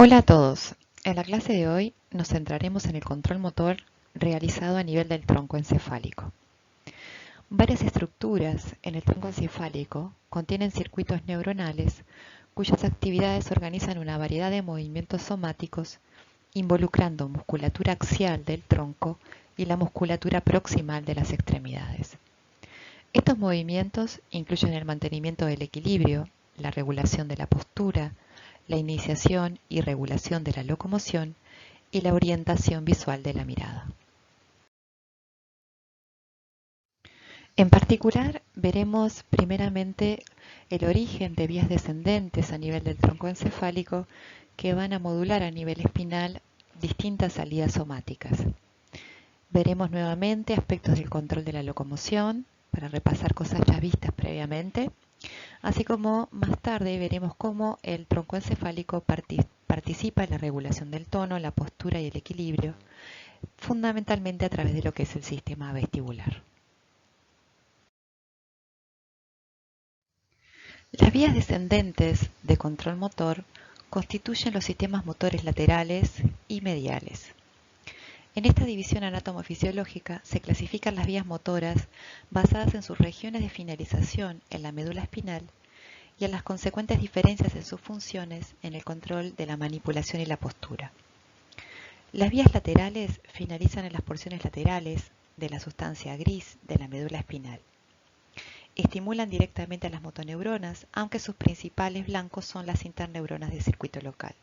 Hola a todos. En la clase de hoy nos centraremos en el control motor realizado a nivel del tronco encefálico. Varias estructuras en el tronco encefálico contienen circuitos neuronales cuyas actividades organizan una variedad de movimientos somáticos involucrando musculatura axial del tronco y la musculatura proximal de las extremidades. Estos movimientos incluyen el mantenimiento del equilibrio, la regulación de la postura, la iniciación y regulación de la locomoción y la orientación visual de la mirada. En particular, veremos primeramente el origen de vías descendentes a nivel del tronco encefálico que van a modular a nivel espinal distintas salidas somáticas. Veremos nuevamente aspectos del control de la locomoción, para repasar cosas ya vistas previamente, así como más tarde veremos cómo el tronco encefálico participa en la regulación del tono, la postura y el equilibrio, fundamentalmente a través de lo que es el sistema vestibular. Las vías descendentes de control motor constituyen los sistemas motores laterales y mediales. En esta división anatomofisiológica se clasifican las vías motoras basadas en sus regiones de finalización en la médula espinal y en las consecuentes diferencias en sus funciones en el control de la manipulación y la postura. Las vías laterales finalizan en las porciones laterales de la sustancia gris de la médula espinal. Estimulan directamente a las motoneuronas, aunque sus principales blancos son las interneuronas de circuito local.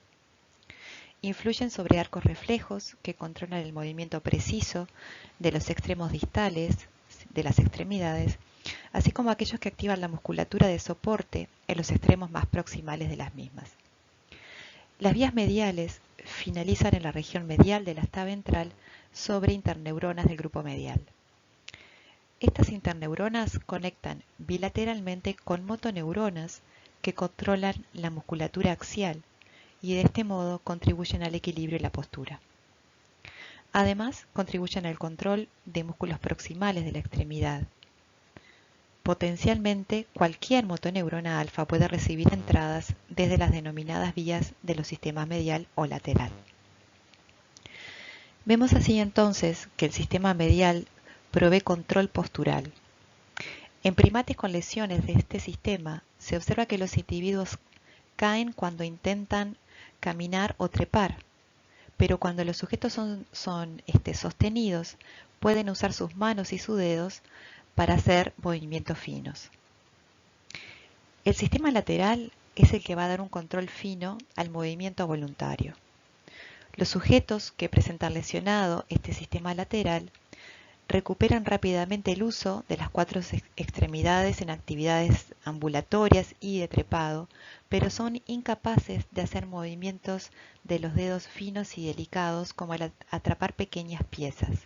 Influyen sobre arcos reflejos que controlan el movimiento preciso de los extremos distales de las extremidades, así como aquellos que activan la musculatura de soporte en los extremos más proximales de las mismas. Las vías mediales finalizan en la región medial del asta ventral sobre interneuronas del grupo medial. Estas interneuronas conectan bilateralmente con motoneuronas que controlan la musculatura axial y de este modo contribuyen al equilibrio y la postura. Además, contribuyen al control de músculos proximales de la extremidad. Potencialmente, cualquier motoneurona alfa puede recibir entradas desde las denominadas vías de los sistemas medial o lateral. Vemos así entonces que el sistema medial provee control postural. En primates con lesiones de este sistema, se observa que los individuos caen cuando intentan caminar o trepar, pero cuando los sujetos son sostenidos, pueden usar sus manos y sus dedos para hacer movimientos finos. El sistema lateral es el que va a dar un control fino al movimiento voluntario. Los sujetos que presentan lesionado este sistema lateral recuperan rápidamente el uso de las cuatro extremidades en actividades ambulatorias y de trepado, pero son incapaces de hacer movimientos de los dedos finos y delicados como el atrapar pequeñas piezas.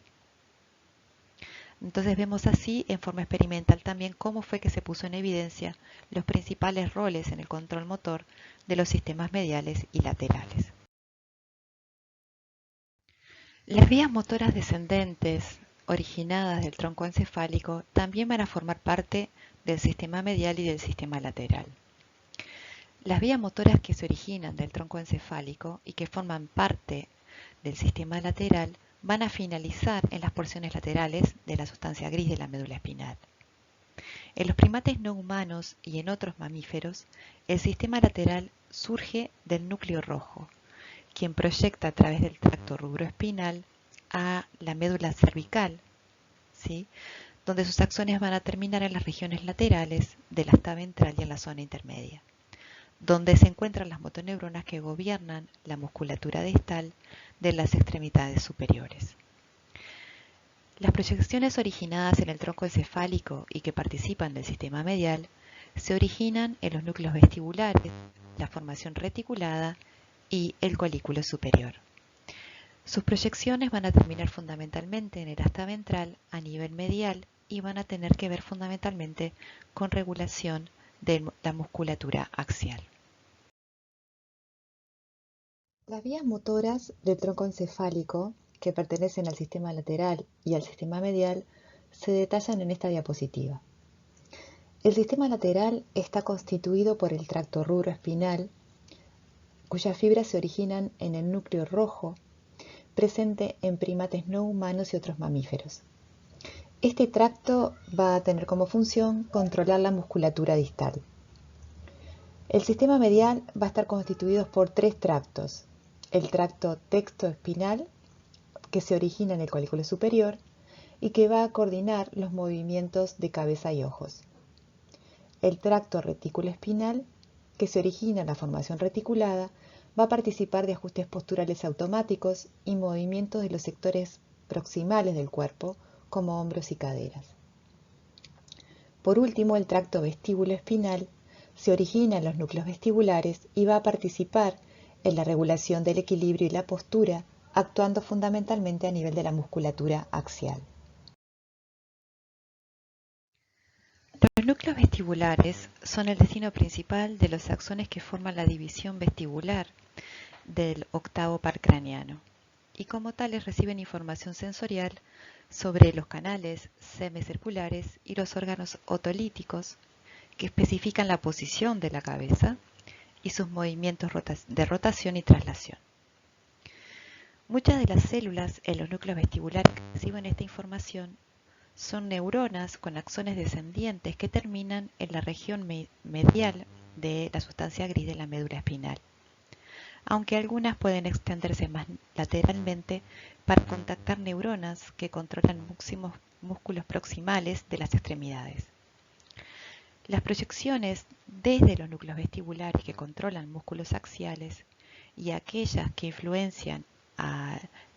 Entonces vemos así en forma experimental también cómo fue que se puso en evidencia los principales roles en el control motor de los sistemas mediales y laterales. Las vías motoras descendentes originadas del tronco encefálico también van a formar parte del sistema medial y del sistema lateral. Las vías motoras que se originan del tronco encefálico y que forman parte del sistema lateral van a finalizar en las porciones laterales de la sustancia gris de la médula espinal. En los primates no humanos y en otros mamíferos, el sistema lateral surge del núcleo rojo, quien proyecta a través del tracto rubroespinal a la médula cervical, ¿sí?, donde sus axones van a terminar en las regiones laterales del asta ventral y en la zona intermedia, donde se encuentran las motoneuronas que gobiernan la musculatura distal de las extremidades superiores. Las proyecciones originadas en el tronco encefálico y que participan del sistema medial se originan en los núcleos vestibulares, la formación reticulada y el colículo superior. Sus proyecciones van a terminar fundamentalmente en el asta ventral a nivel medial y van a tener que ver fundamentalmente con regulación de la musculatura axial. Las vías motoras del tronco encefálico, que pertenecen al sistema lateral y al sistema medial, se detallan en esta diapositiva. El sistema lateral está constituido por el tracto rubroespinal, cuyas fibras se originan en el núcleo rojo, presente en primates no humanos y otros mamíferos. Este tracto va a tener como función controlar la musculatura distal. El sistema medial va a estar constituido por 3 tractos. El tracto textoespinal, que se origina en el colículo superior y que va a coordinar los movimientos de cabeza y ojos. El tracto reticuloespinal, que se origina en la formación reticulada, va a participar de ajustes posturales automáticos y movimientos de los sectores proximales del cuerpo, como hombros y caderas. Por último, el tracto vestíbuloespinal se origina en los núcleos vestibulares y va a participar en la regulación del equilibrio y la postura, actuando fundamentalmente a nivel de la musculatura axial. Los núcleos vestibulares son el destino principal de los axones que forman la división vestibular del octavo par craneano y como tales reciben información sensorial sobre los canales semicirculares y los órganos otolíticos que especifican la posición de la cabeza y sus movimientos de rotación y traslación. Muchas de las células en los núcleos vestibulares que reciben esta información son neuronas con axones descendientes que terminan en la región medial de la sustancia gris de la médula espinal, aunque algunas pueden extenderse más lateralmente para contactar neuronas que controlan músculos proximales de las extremidades. Las proyecciones desde los núcleos vestibulares que controlan músculos axiales y aquellas que influencian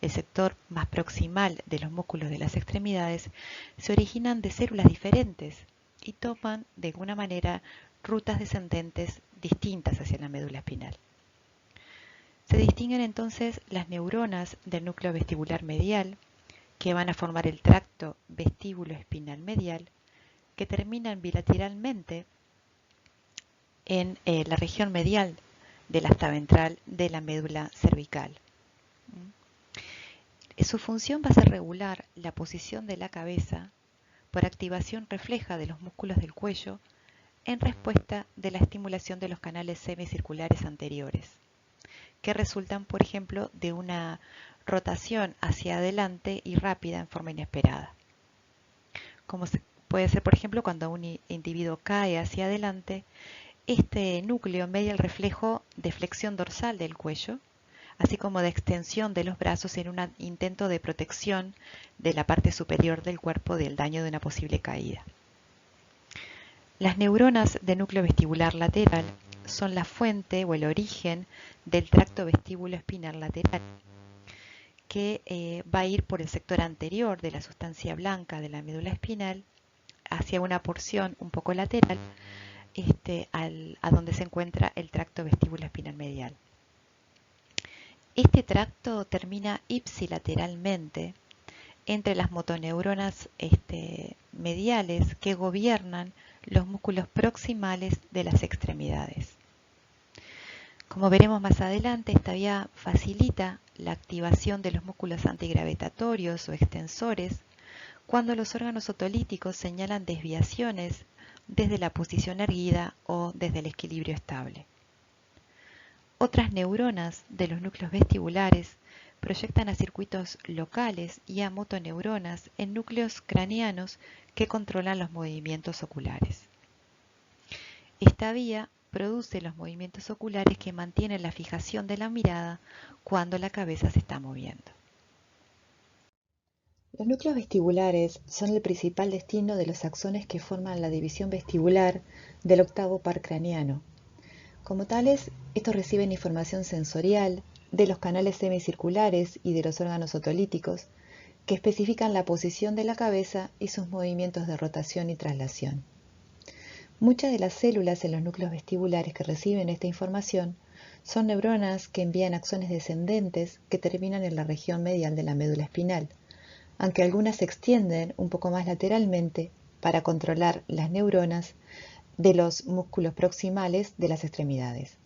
el sector más proximal de los músculos de las extremidades se originan de células diferentes y toman de alguna manera rutas descendentes distintas hacia la médula espinal. Se distinguen entonces las neuronas del núcleo vestibular medial, que van a formar el tracto vestíbulo-espinal medial, que terminan bilateralmente en la región medial del asta ventral de la médula cervical. Su función va a ser regular la posición de la cabeza por activación refleja de los músculos del cuello en respuesta de la estimulación de los canales semicirculares anteriores, que resultan, por ejemplo, de una rotación hacia adelante y rápida en forma inesperada. Como puede ser, por ejemplo, cuando un individuo cae hacia adelante, este núcleo media el reflejo de flexión dorsal del cuello, así como de extensión de los brazos en un intento de protección de la parte superior del cuerpo del daño de una posible caída. Las neuronas de núcleo vestibular lateral son la fuente o el origen del tracto vestíbulo espinal lateral, que va a ir por el sector anterior de la sustancia blanca de la médula espinal hacia una porción un poco lateral, a donde se encuentra el tracto vestíbulo espinal medial. Este tracto termina ipsilateralmente entre las motoneuronas mediales que gobiernan los músculos proximales de las extremidades. Como veremos más adelante, esta vía facilita la activación de los músculos antigravitatorios o extensores cuando los órganos otolíticos señalan desviaciones desde la posición erguida o desde el equilibrio estable. Otras neuronas de los núcleos vestibulares proyectan a circuitos locales y a motoneuronas en núcleos craneanos que controlan los movimientos oculares. Esta vía produce los movimientos oculares que mantienen la fijación de la mirada cuando la cabeza se está moviendo. Los núcleos vestibulares son el principal destino de los axones que forman la división vestibular del octavo par craneano. Como tales, estos reciben información sensorial de los canales semicirculares y de los órganos otolíticos, que especifican la posición de la cabeza y sus movimientos de rotación y traslación. Muchas de las células en los núcleos vestibulares que reciben esta información son neuronas que envían axones descendentes que terminan en la región medial de la médula espinal, aunque algunas se extienden un poco más lateralmente para controlar las neuronas de los músculos proximales de las extremidades.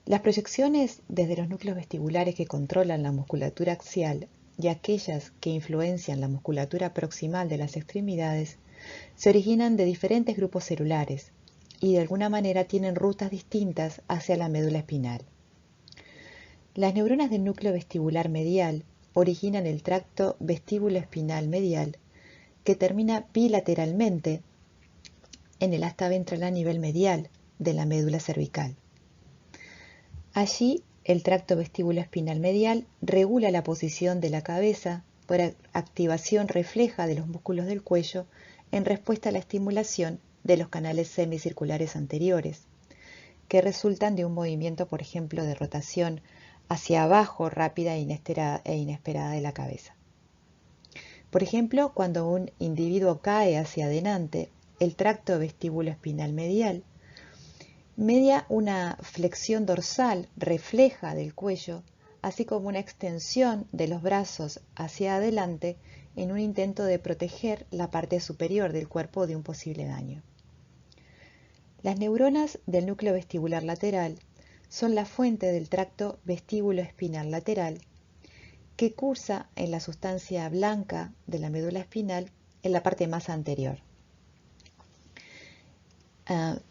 Las proyecciones desde los núcleos vestibulares que controlan la musculatura axial y aquellas que influencian la musculatura proximal de las extremidades se originan de diferentes grupos celulares y de alguna manera tienen rutas distintas hacia la médula espinal. Las neuronas del núcleo vestibular medial originan el tracto vestíbulo-espinal medial, que termina bilateralmente en el asta ventral a nivel medial de la médula cervical. Allí, el tracto vestíbulo-espinal medial regula la posición de la cabeza por activación refleja de los músculos del cuello en respuesta a la estimulación de los canales semicirculares anteriores, que resultan de un movimiento, por ejemplo, de rotación hacia abajo rápida e inesperada de la cabeza. Por ejemplo, cuando un individuo cae hacia adelante, el tracto vestíbulo-espinal medial media una flexión dorsal refleja del cuello, así como una extensión de los brazos hacia adelante en un intento de proteger la parte superior del cuerpo de un posible daño. Las neuronas del núcleo vestibular lateral son la fuente del tracto vestíbulo-espinal lateral, que cursa en la sustancia blanca de la médula espinal en la parte más anterior.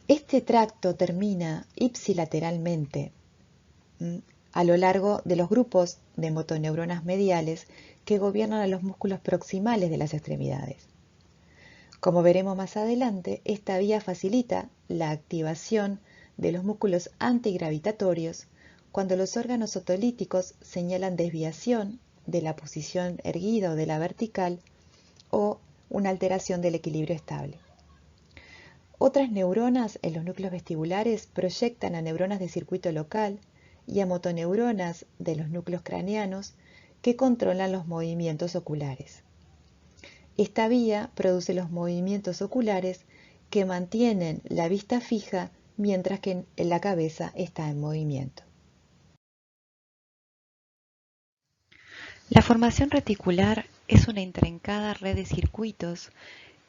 Este tracto termina ipsilateralmente a lo largo de los grupos de motoneuronas mediales que gobiernan a los músculos proximales de las extremidades. Como veremos más adelante, esta vía facilita la activación de los músculos antigravitatorios cuando los órganos otolíticos señalan desviación de la posición erguida o de la vertical o una alteración del equilibrio estable. Otras neuronas en los núcleos vestibulares proyectan a neuronas de circuito local y a motoneuronas de los núcleos craneanos que controlan los movimientos oculares. Esta vía produce los movimientos oculares que mantienen la vista fija mientras que la cabeza está en movimiento. La formación reticular es una intrincada red de circuitos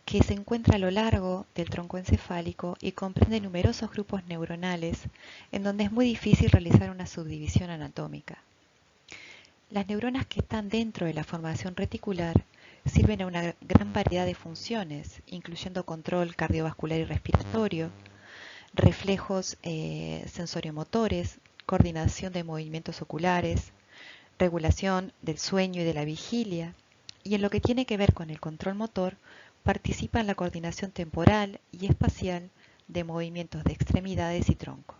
que se encuentra a lo largo del tronco encefálico y comprende numerosos grupos neuronales en donde es muy difícil realizar una subdivisión anatómica. Las neuronas que están dentro de la formación reticular sirven a una gran variedad de funciones, incluyendo control cardiovascular y respiratorio, reflejos sensoriomotores, coordinación de movimientos oculares, regulación del sueño y de la vigilia, y en lo que tiene que ver con el control motor, participa en la coordinación temporal y espacial de movimientos de extremidades y tronco,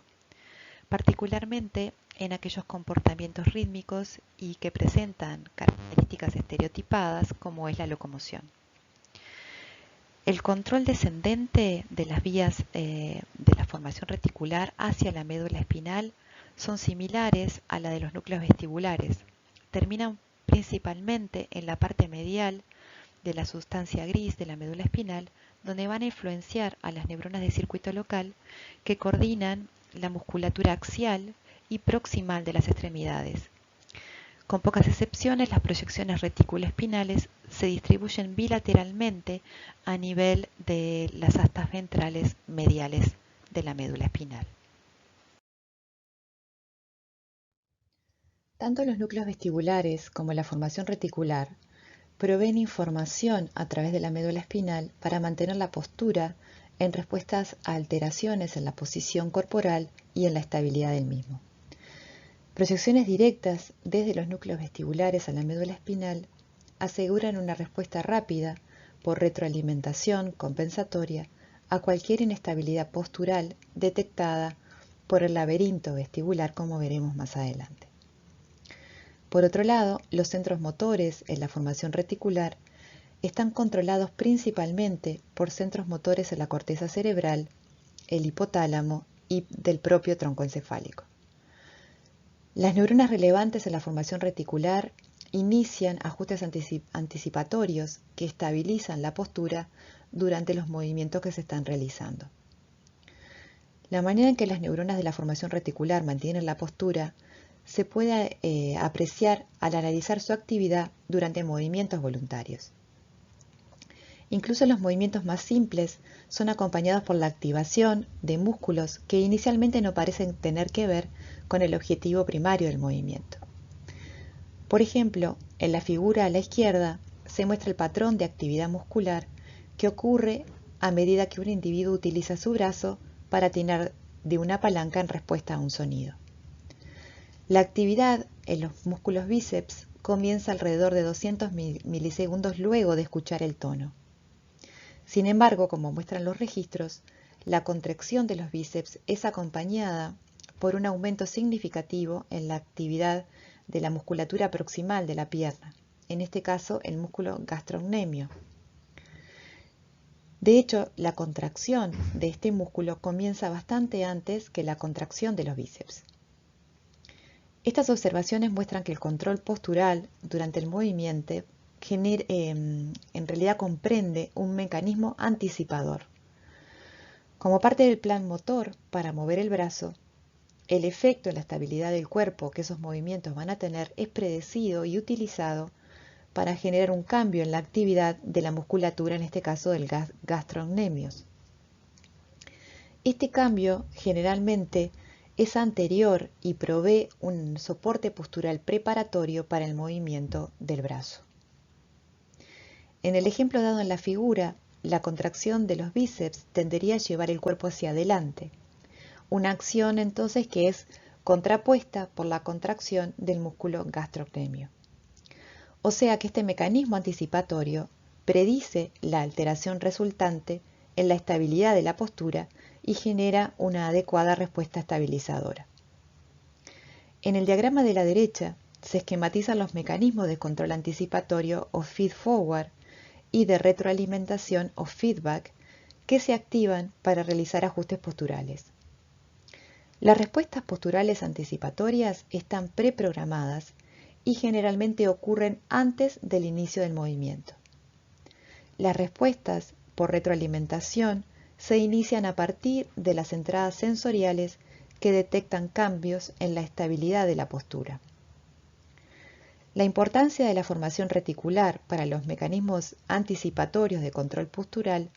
particularmente en aquellos comportamientos rítmicos y que presentan características estereotipadas como es la locomoción. El control descendente de las vías de la formación reticular hacia la médula espinal son similares a la de los núcleos vestibulares. Terminan principalmente en la parte medial de la sustancia gris de la médula espinal, donde van a influenciar a las neuronas de circuito local que coordinan la musculatura axial y proximal de las extremidades. Con pocas excepciones, las proyecciones reticuloespinales se distribuyen bilateralmente a nivel de las astas ventrales mediales de la médula espinal. Tanto los núcleos vestibulares como la formación reticular proveen información a través de la médula espinal para mantener la postura en respuestas a alteraciones en la posición corporal y en la estabilidad del mismo. Proyecciones directas desde los núcleos vestibulares a la médula espinal aseguran una respuesta rápida por retroalimentación compensatoria a cualquier inestabilidad postural detectada por el laberinto vestibular, como veremos más adelante. Por otro lado, los centros motores en la formación reticular están controlados principalmente por centros motores en la corteza cerebral, el hipotálamo y del propio tronco encefálico. Las neuronas relevantes en la formación reticular inician ajustes anticipatorios que estabilizan la postura durante los movimientos que se están realizando. La manera en que las neuronas de la formación reticular mantienen la postura se puede apreciar al analizar su actividad durante movimientos voluntarios. Incluso los movimientos más simples son acompañados por la activación de músculos que inicialmente no parecen tener que ver con el objetivo primario del movimiento. Por ejemplo, en la figura a la izquierda se muestra el patrón de actividad muscular que ocurre a medida que un individuo utiliza su brazo para atinar de una palanca en respuesta a un sonido. La actividad en los músculos bíceps comienza alrededor de 200 milisegundos luego de escuchar el tono. Sin embargo, como muestran los registros, la contracción de los bíceps es acompañada por un aumento significativo en la actividad de la musculatura proximal de la pierna, en este caso el músculo gastrocnemio. De hecho, la contracción de este músculo comienza bastante antes que la contracción de los bíceps. Estas observaciones muestran que el control postural durante el movimiento en realidad comprende un mecanismo anticipador. Como parte del plan motor para mover el brazo, el efecto en la estabilidad del cuerpo que esos movimientos van a tener es predecido y utilizado para generar un cambio en la actividad de la musculatura, en este caso del gastrocnemios. Este cambio generalmente es anterior y provee un soporte postural preparatorio para el movimiento del brazo. En el ejemplo dado en la figura, la contracción de los bíceps tendería a llevar el cuerpo hacia adelante, una acción entonces que es contrapuesta por la contracción del músculo gastrocnemio. O sea que este mecanismo anticipatorio predice la alteración resultante en la estabilidad de la postura y genera una adecuada respuesta estabilizadora. En el diagrama de la derecha se esquematizan los mecanismos de control anticipatorio o feed-forward y de retroalimentación o feedback que se activan para realizar ajustes posturales. Las respuestas posturales anticipatorias están preprogramadas y generalmente ocurren antes del inicio del movimiento. Las respuestas por retroalimentación se inician a partir de las entradas sensoriales que detectan cambios en la estabilidad de la postura. La importancia de la formación reticular para los mecanismos anticipatorios de control postural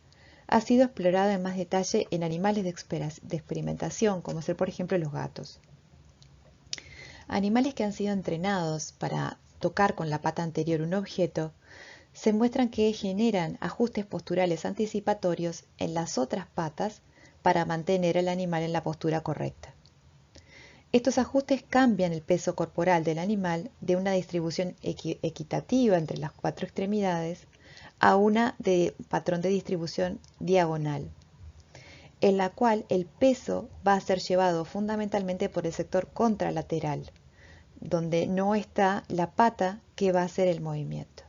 ha sido explorada en más detalle en animales de experimentación, como ser por ejemplo los gatos. Animales que han sido entrenados para tocar con la pata anterior un objeto, se muestran que generan ajustes posturales anticipatorios en las otras patas para mantener al animal en la postura correcta. Estos ajustes cambian el peso corporal del animal de una distribución equitativa entre las cuatro extremidades a una de patrón de distribución diagonal, en la cual el peso va a ser llevado fundamentalmente por el sector contralateral, donde no está la pata que va a hacer el movimiento.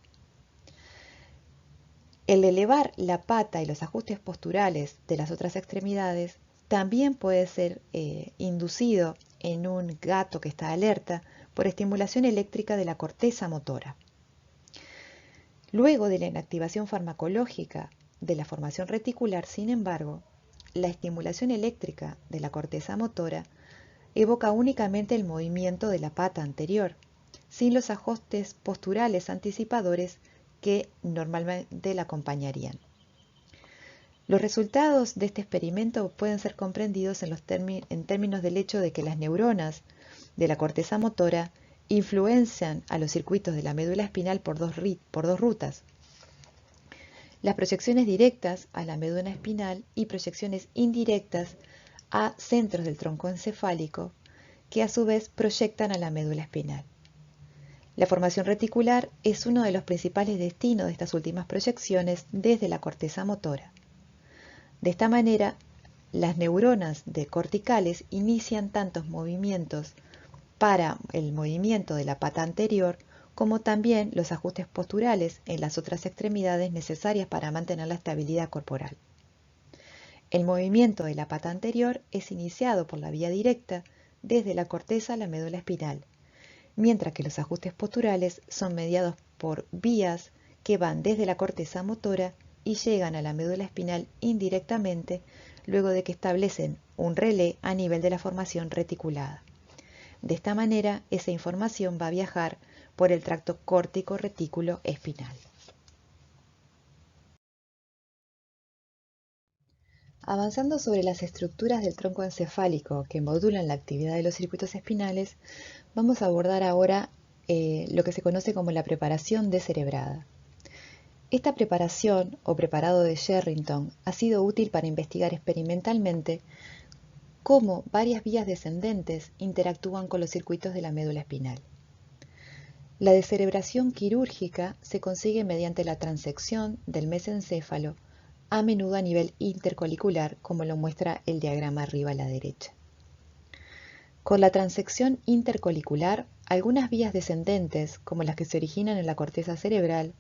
El elevar la pata y los ajustes posturales de las otras extremidades también puede ser inducido en un gato que está alerta por estimulación eléctrica de la corteza motora. Luego de la inactivación farmacológica de la formación reticular, sin embargo, la estimulación eléctrica de la corteza motora evoca únicamente el movimiento de la pata anterior, sin los ajustes posturales anticipadores que normalmente la acompañarían. Los resultados de este experimento pueden ser comprendidos en términos del hecho de que las neuronas de la corteza motora influencian a los circuitos de la médula espinal por dos rutas. Las proyecciones directas a la médula espinal y proyecciones indirectas a centros del tronco encefálico, que a su vez proyectan a la médula espinal. La formación reticular es uno de los principales destinos de estas últimas proyecciones desde la corteza motora. De esta manera, las neuronas corticales inician tantos movimientos para el movimiento de la pata anterior, como también los ajustes posturales en las otras extremidades necesarias para mantener la estabilidad corporal. El movimiento de la pata anterior es iniciado por la vía directa desde la corteza a la médula espinal, mientras que los ajustes posturales son mediados por vías que van desde la corteza motora y llegan a la médula espinal indirectamente luego de que establecen un relé a nivel de la formación reticulada. De esta manera, esa información va a viajar por el tracto córtico retículo espinal. Avanzando sobre las estructuras del tronco encefálico que modulan la actividad de los circuitos espinales, vamos a abordar ahora lo que se conoce como la preparación descerebrada. Esta preparación, o preparado de Sherrington, ha sido útil para investigar experimentalmente cómo varias vías descendentes interactúan con los circuitos de la médula espinal. La descerebración quirúrgica se consigue mediante la transección del mesencéfalo, a menudo a nivel intercolicular, como lo muestra el diagrama arriba a la derecha. Con la transección intercolicular, algunas vías descendentes, como las que se originan en la corteza cerebral,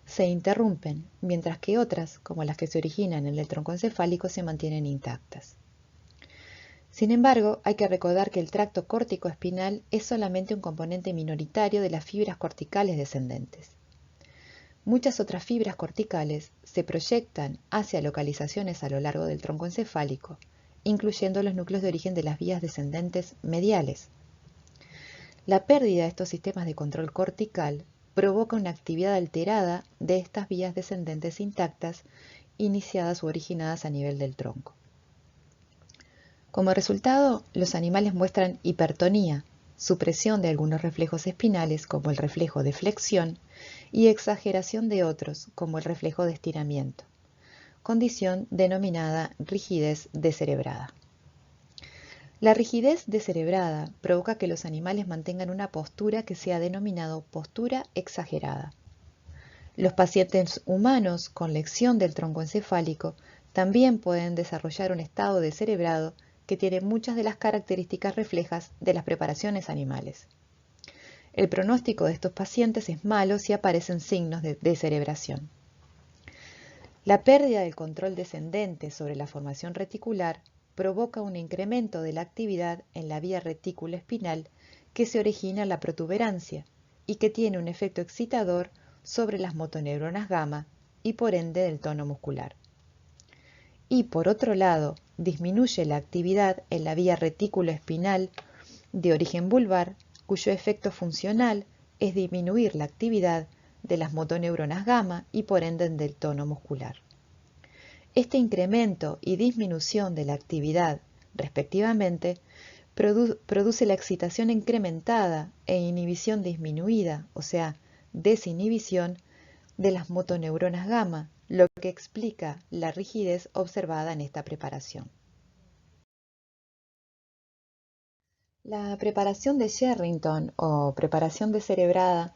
se interrumpen, mientras que otras, como las que se originan en el tronco encefálico, se mantienen intactas. Sin embargo, hay que recordar que el tracto córtico-espinal es solamente un componente minoritario de las fibras corticales descendentes. Muchas otras fibras corticales se proyectan hacia localizaciones a lo largo del tronco encefálico, incluyendo los núcleos de origen de las vías descendentes mediales. La pérdida de estos sistemas de control cortical provoca una actividad alterada de estas vías descendentes intactas, iniciadas u originadas a nivel del tronco. Como resultado, los animales muestran hipertonía, supresión de algunos reflejos espinales, como el reflejo de flexión, y exageración de otros, como el reflejo de estiramiento, condición denominada rigidez descerebrada. La rigidez descerebrada provoca que los animales mantengan una postura que se ha denominado postura exagerada. Los pacientes humanos con lección del tronco encefálico también pueden desarrollar un estado descerebrado que tiene muchas de las características reflejas de las preparaciones animales. El pronóstico de estos pacientes es malo si aparecen signos de descerebración. La pérdida del control descendente sobre la formación reticular provoca un incremento de la actividad en la vía retículo-espinal que se origina en la protuberancia y que tiene un efecto excitador sobre las motoneuronas gamma y por ende del tono muscular. Y por otro lado, disminuye la actividad en la vía retículo-espinal de origen vulvar, cuyo efecto funcional es disminuir la actividad de las motoneuronas gamma y por ende del tono muscular. Este incremento y disminución de la actividad, respectivamente, produce la excitación incrementada e inhibición disminuida, o sea, desinhibición de las motoneuronas gamma, lo que explica la rigidez observada en esta preparación. La preparación de Sherrington o preparación descerebrada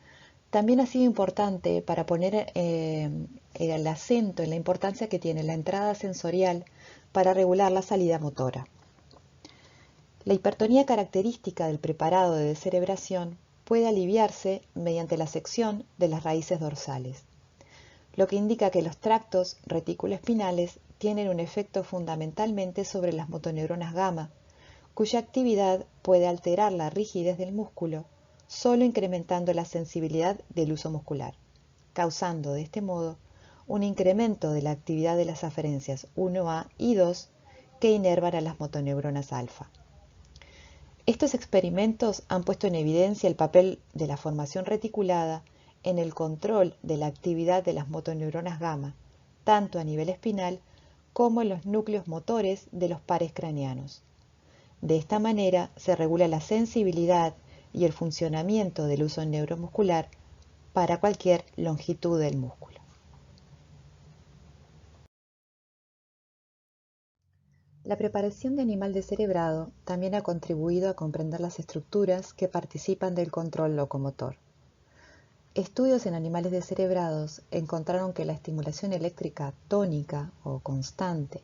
también ha sido importante para poner el acento en la importancia que tiene la entrada sensorial para regular la salida motora. La hipertonía característica del preparado de descerebración puede aliviarse mediante la sección de las raíces dorsales, lo que indica que los tractos reticuloespinales tienen un efecto fundamentalmente sobre las motoneuronas gamma, cuya actividad puede alterar la rigidez del músculo, solo incrementando la sensibilidad del uso muscular, causando de este modo un incremento de la actividad de las aferencias 1A y 2 que inervan a las motoneuronas alfa. Estos experimentos han puesto en evidencia el papel de la formación reticulada en el control de la actividad de las motoneuronas gamma, tanto a nivel espinal como en los núcleos motores de los pares craneanos. De esta manera se regula la sensibilidad y el funcionamiento del uso neuromuscular para cualquier longitud del músculo. La preparación de animal descerebrado también ha contribuido a comprender las estructuras que participan del control locomotor. Estudios en animales descerebrados encontraron que la estimulación eléctrica tónica o constante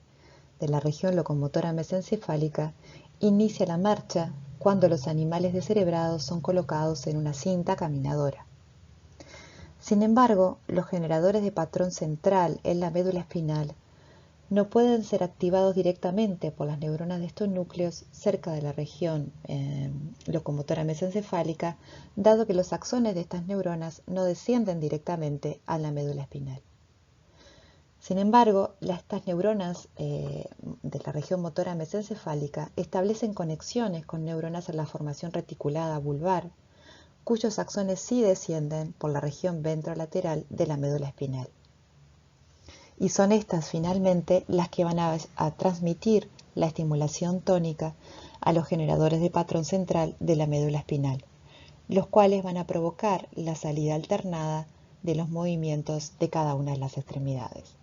de la región locomotora mesencefálica inicia la marcha cuando los animales descerebrados son colocados en una cinta caminadora. Sin embargo, los generadores de patrón central en la médula espinal no pueden ser activados directamente por las neuronas de estos núcleos cerca de la región locomotora mesencefálica, dado que los axones de estas neuronas no descienden directamente a la médula espinal. Sin embargo, estas neuronas de la región motora mesencefálica establecen conexiones con neuronas en la formación reticulada vulvar, cuyos axones sí descienden por la región ventrolateral de la médula espinal. Y son estas finalmente las que van a transmitir la estimulación tónica a los generadores de patrón central de la médula espinal, los cuales van a provocar la salida alternada de los movimientos de cada una de las extremidades.